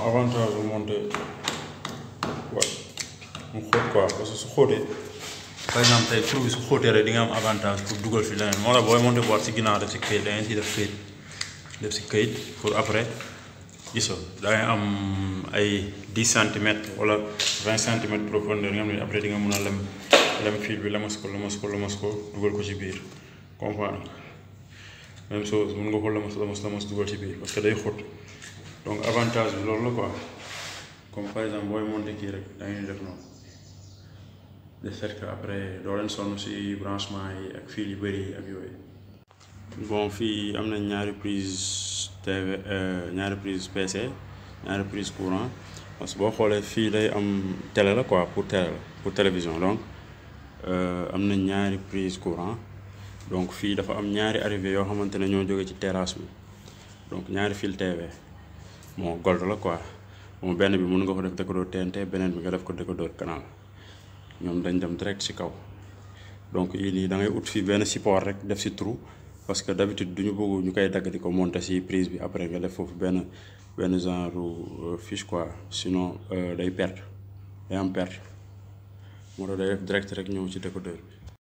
avantage monter ouais mu xóot quoi parce que su xóotee par exemple tey trou bi su xóotee rek di nga am avantage pour dugal fi leneen moo tax booy monter boîte si ginnaaw def si këyit da ngeen si def si këyit pour après gis nga da ngay am ay 10 centimètres wala 20 centimètres profondeur nga xam ne après di nga mën a lem fil bi lamas ko dugal ko ci biir comprendre même chose mën nga ko lamas dugal ci biir parce que day xóot donc avantage bi loolu la quoi comme par exemple booy monter kii rek da ngay def noonu de fait que après doo leen sonn si branchement yi ak fil yu bëri yi ak yooyu. bon fii am na ñaari prise TV ñaari prise PC ñaari prise courant parce que boo xoolee fii day am télé la quoi pour télévision donc am na ñaari prise courant donc fii dafa am ñaari arrivé yoo xamante ne ñoo jóge ci terrasse bi donc ñaari fil TV bon gold la quoi bon benn bi mën nga ko def décodeur TNT beneen bi nga def ko décodeur canal ñoom dañ dem direct ci kaw donc yii nii da ngay ut fii benn support rek def ci trou parce que d'habitude duñu bëgg ñu koy dagg di ko monter ci prise bi après nga def foofu benn genre fiche quoi sinon day am perte moo tax day def direct rek ñëw ci décodeur bi.